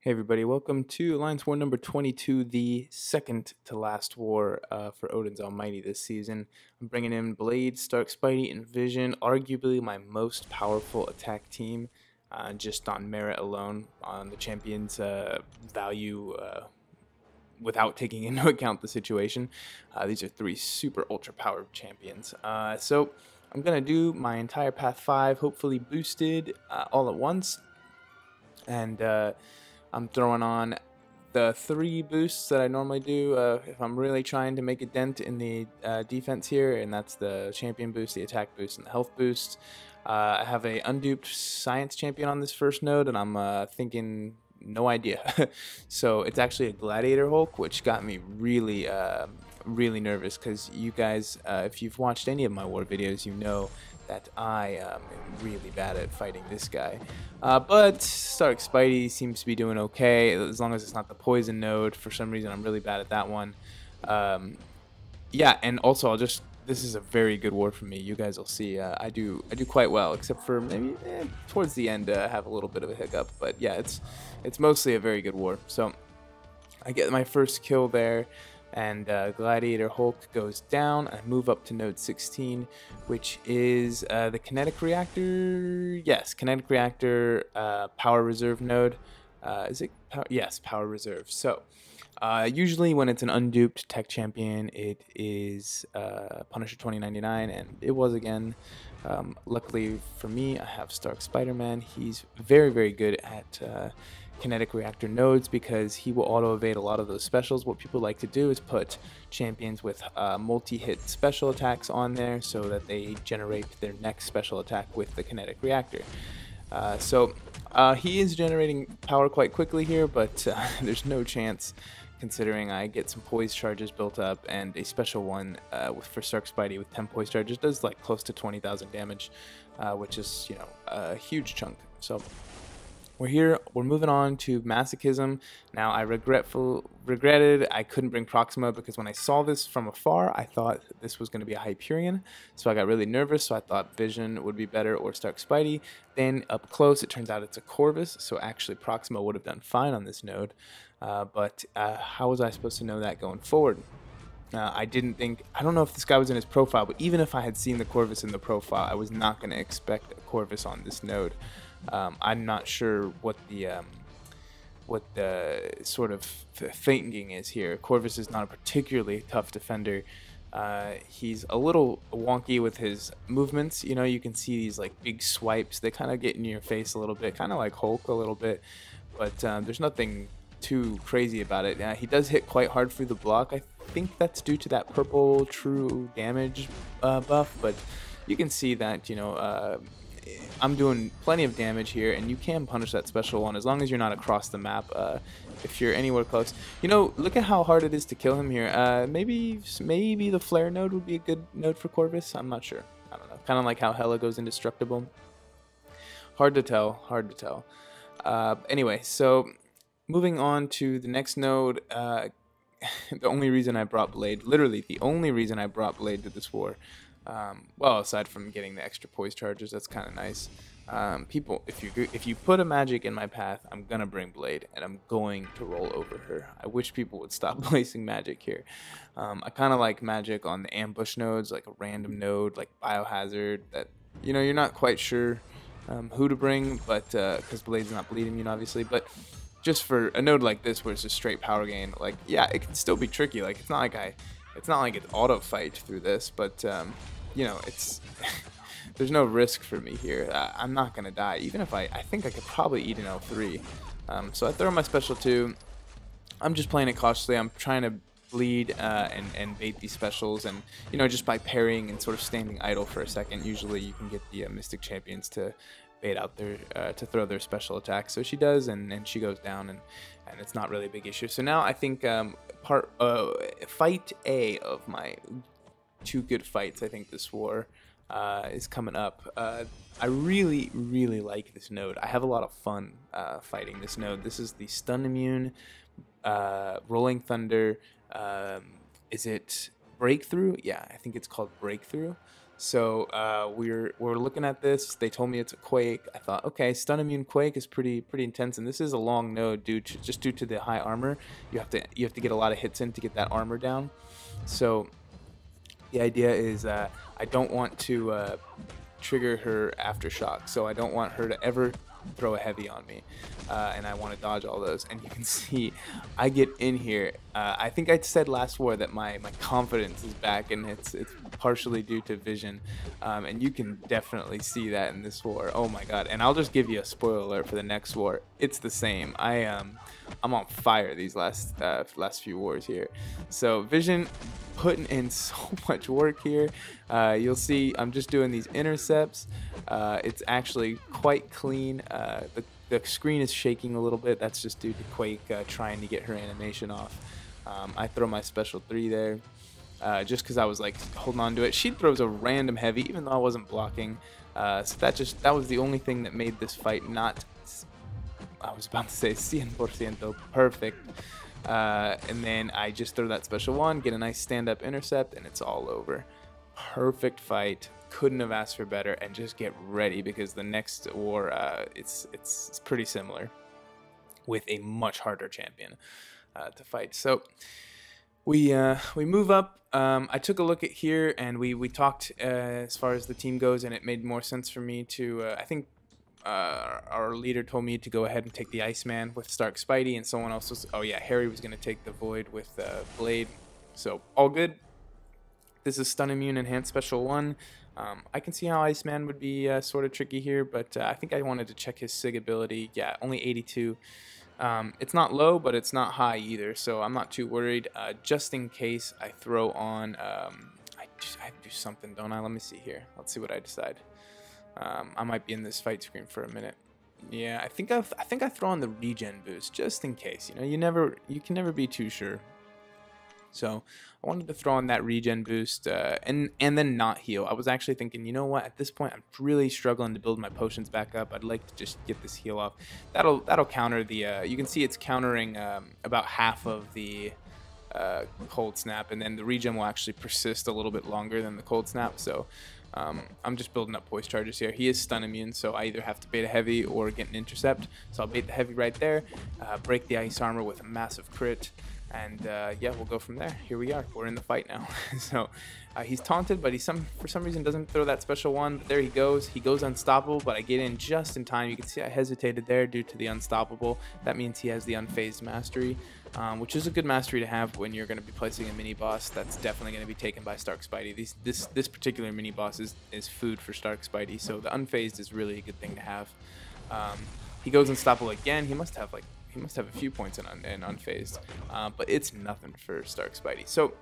Hey everybody, welcome to Alliance War number 22, the second to last war for Odin's Almighty this season. I'm bringing in Blade, Stark, Spidey, and Vision, arguably my most powerful attack team, just on merit alone, on the champion's value without taking into account the situation. These are three super ultra powered champions. So I'm going to do my entire Path 5, hopefully boosted all at once, and I'm throwing on the 3 boosts that I normally do if I'm really trying to make a dent in the defense here, and that's the champion boost, the attack boost, and the health boost. I have a unduped science champion on this first node, and I'm thinking no idea. So it's actually a gladiator Hulk, which got me really nervous because you guys, if you've watched any of my war videos, you know that I am really bad at fighting this guy. But Stark Spidey seems to be doing okay, as long as it's not the poison node. For some reason, I'm really bad at that one. Yeah, and also this is a very good war for me. You guys will see. I do quite well, except for maybe towards the end I have a little bit of a hiccup. But yeah, it's mostly a very good war. So I get my first kill there, and Gladiator Hulk goes down. I move up to node 16, which is the kinetic reactor. Yes, kinetic reactor power reserve node. Is it? Yes, power reserve. So usually when it's an unduped tech champion, it is Punisher 2099, and it was again. Luckily for me, I have Stark Spider-Man. He's very good at kinetic reactor nodes because he will auto evade a lot of those specials. What people like to do is put champions with multi-hit special attacks on there so that they generate their next special attack with the kinetic reactor. So he is generating power quite quickly here, but there's no chance considering I get some poise charges built up, and a special one for Stark Spidey with 10 poise charges does like close to 20,000 damage, which is, you know, a huge chunk. So we're moving on to Masochism. Now, I regretted I couldn't bring Proxima because when I saw this from afar, I thought this was going to be a Hyperion, so I got really nervous, so I thought Vision would be better or Stark Spidey. Then up close, it turns out it's a Corvus, so actually Proxima would have done fine on this node, but how was I supposed to know that going forward? I don't know if this guy was in his profile, but even if I had seen the Corvus in the profile, I was not going to expect a Corvus on this node. I'm not sure what the sort of thinking is here. Corvus is not a particularly tough defender. He's a little wonky with his movements. You know, you can see these like big swipes. They kind of get in your face a little bit, kind of like Hulk a little bit. But there's nothing too crazy about it. He does hit quite hard through the block. I think that's due to that purple true damage buff. But you can see that, you know, I'm doing plenty of damage here, and you can punish that special one as long as you're not across the map. If you're anywhere close, you know, look at how hard it is to kill him here. Maybe the flare node would be a good node for Corvus. I'm not sure. I don't know. Kind of like how Hela goes indestructible. Hard to tell. Hard to tell. Anyway, so moving on to the next node. The only reason I brought Blade, literally the only reason I brought Blade to this war, well, aside from getting the extra poise charges, that's kind of nice. People, if you put a magic in my path, I'm gonna bring Blade, and I'm going to roll over her. I wish people would stop placing magic here. I kind of like magic on the ambush nodes, like a random node, like Biohazard, that, you know, you're not quite sure who to bring, but because Blade's not bleeding immune, obviously, but just for a node like this where it's just straight power gain, like, yeah, it can still be tricky. Like, it's not like it's auto fight through this, but you know, it's there's no risk for me here. I'm not gonna die, even if I think I could probably eat an L3. So I throw my special 2. I'm just playing it cautiously. I'm trying to bleed and bait these specials, and, you know, just by parrying and sort of standing idle for a second, usually you can get the Mystic Champions to bait out their to throw their special attack. So she does, and she goes down, and it's not really a big issue. So now I think fight A of my 2 good fights, I think this war is coming up. I really like this node. I have a lot of fun fighting this node. This is the stun immune Rolling Thunder. Is it Breakthrough? Yeah, I think it's called Breakthrough. So we're looking at this. They told me it's a quake. I thought, okay, stun immune quake is pretty intense, and this is a long node just due to the high armor. You have to get a lot of hits in to get that armor down. So the idea is I don't want to trigger her aftershock, so I don't want her to ever throw a heavy on me, and I want to dodge all those. And you can see I get in here. I think I said last war that my confidence is back, and it's partially due to vision, and you can definitely see that in this war. Oh my god. And I'll just give you a spoiler alert for the next war. It's the same. I'm on fire these last few wars here. So vision putting in so much work here. You'll see I'm just doing these intercepts. It's actually quite clean. The screen is shaking a little bit. That's just due to Quake trying to get her animation off. I throw my special 3 there just because I was like holding on to it. She throws a random heavy even though I wasn't blocking. So that was the only thing that made this fight not, I was about to say 100% perfect. And then I just throw that special 1, get a nice stand-up intercept, and it's all over. Perfect fight. Couldn't have asked for better. And just get ready because the next war, it's pretty similar with a much harder champion to fight. So we move up. I took a look at here and we talked as far as the team goes, and it made more sense for me to I think our leader told me to go ahead and take the Iceman with Stark Spidey, and someone else was, oh yeah, Harry was going to take the Void with Blade. So all good. This is Stun Immune Enhanced Special 1. I can see how Iceman would be sort of tricky here, but I think I wanted to check his SIG ability. Yeah, only 82. It's not low, but it's not high either, so I'm not too worried. Just in case I throw on, I do something, don't I? Let me see here. Let's see what I decide. I might be in this fight screen for a minute. Yeah, I think I throw on the regen boost just in case. You know, you can never be too sure. So I wanted to throw on that regen boost and then not heal. I was actually thinking, you know what? At this point, I'm really struggling to build my potions back up. I'd like to just get this heal off. That'll counter the. You can see it's countering about half of the cold snap, and then the regen will actually persist a little bit longer than the cold snap. So I'm just building up voice charges here. He is stun immune, so I either have to bait a heavy or get an intercept. So I'll bait the heavy right there, break the ice armor with a massive crit, and yeah, we'll go from there. Here we are. We're in the fight now. So he's taunted, but for some reason doesn't throw that special 1. But there he goes. He goes unstoppable, but I get in just in time. You can see I hesitated there due to the unstoppable. That means he has the unfazed mastery, which is a good mastery to have when you're going to be placing a mini boss that's definitely going to be taken by Stark Spidey. This particular mini boss is food for Stark Spidey, so the unfazed is really a good thing to have. He goes unstoppable again. He must have a few points in unfazed, but it's nothing for Stark Spidey. So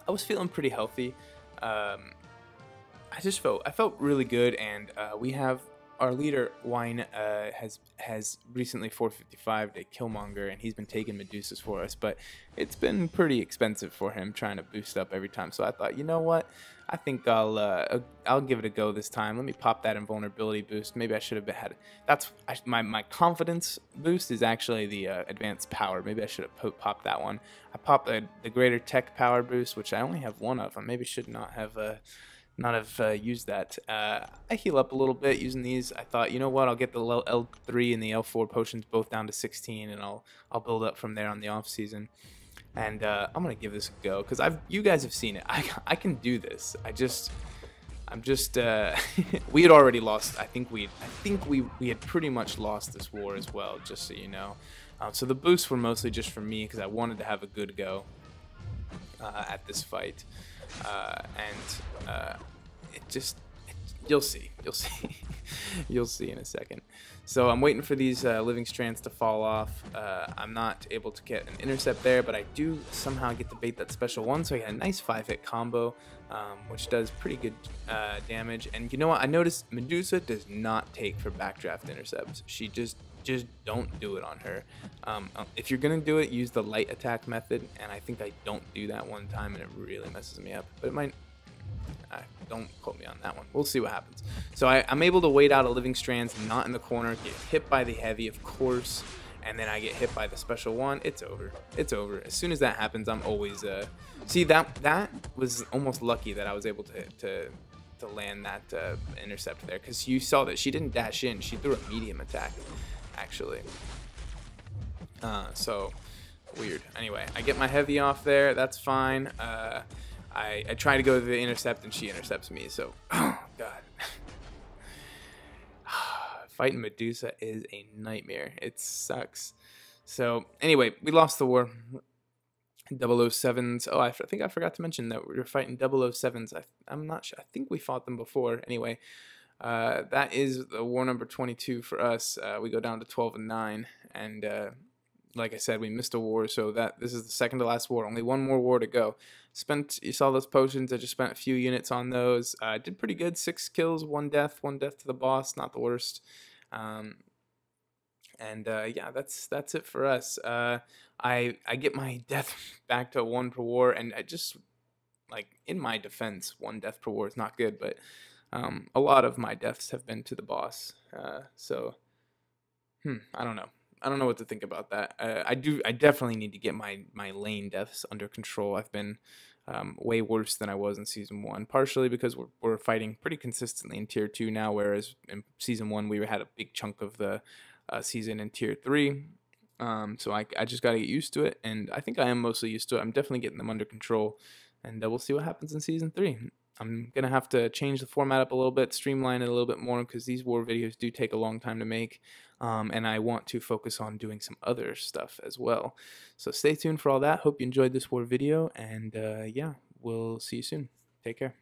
I was feeling pretty healthy. I felt really good, and we have our leader Wine has recently 455'd a Killmonger, and he's been taking Medusas for us, but it's been pretty expensive for him trying to boost up every time. So I thought, you know what? I think I'll give it a go this time. Let me pop that invulnerability boost. Maybe I should have had my confidence boost is actually the advanced power. Maybe I should have popped that one. I popped the greater tech power boost, which I only have one of. I maybe should not have used that. I heal up a little bit using these. I thought, you know what? I'll get the L3 and the L4 potions both down to 16, and I'll build up from there on the off season. And I'm gonna give this a go because you guys have seen it. I can do this. I'm just we had already lost. I think we had pretty much lost this war as well. Just so you know. So the boosts were mostly just for me because I wanted to have a good go at this fight. You'll see you'll see in a second. So I'm waiting for these living strands to fall off. I'm not able to get an intercept there, but I do somehow get to bait that special 1, so I get a nice 5-hit combo, which does pretty good damage. And you know what? I noticed Medusa does not take for backdraft intercepts. She just don't do it on her. If you're gonna do it, use the light attack method, and I think I don't do that one time, and it really messes me up. But it might. Don't quote me on that one. We'll see what happens. So I'm able to wait out a living strands, not in the corner, get hit by the heavy, of course, and then I get hit by the special 1. It's over. It's over. As soon as that happens, I'm always see that was almost lucky that I was able to to land that intercept there, because you saw that she didn't dash in. She threw a medium attack, actually. So weird. Anyway, I get my heavy off there. That's fine. I try to go to the intercept, and she intercepts me. So, oh, God. Fighting Medusa is a nightmare. It sucks. So, anyway, we lost the war. 007s. Oh, I think I forgot to mention that we were fighting 007s. I'm not sure. I think we fought them before. Anyway, that is the war number 22 for us. We go down to 12-9, and like I said, we missed a war, so this is the second to last war. Only one more war to go. You saw those potions. I just spent a few units on those. Did pretty good. 6 kills, 1 death to the boss. Not the worst. Yeah, that's it for us. I get my death back to 1 per war, and I just, like, in my defense, 1 death per war is not good, but a lot of my deaths have been to the boss. So I don't know. I don't know what to think about that. I definitely need to get my lane deaths under control. I've been way worse than I was in Season 1, partially because we're fighting pretty consistently in Tier 2 now, whereas in Season 1 we had a big chunk of the season in Tier 3. So I just got to get used to it, and I think I am mostly used to it. I'm definitely getting them under control, and we'll see what happens in Season 3. I'm going to have to change the format up a little bit, streamline it a little bit more, because these war videos do take a long time to make, and I want to focus on doing some other stuff as well. So stay tuned for all that. Hope you enjoyed this war video, and yeah, we'll see you soon. Take care.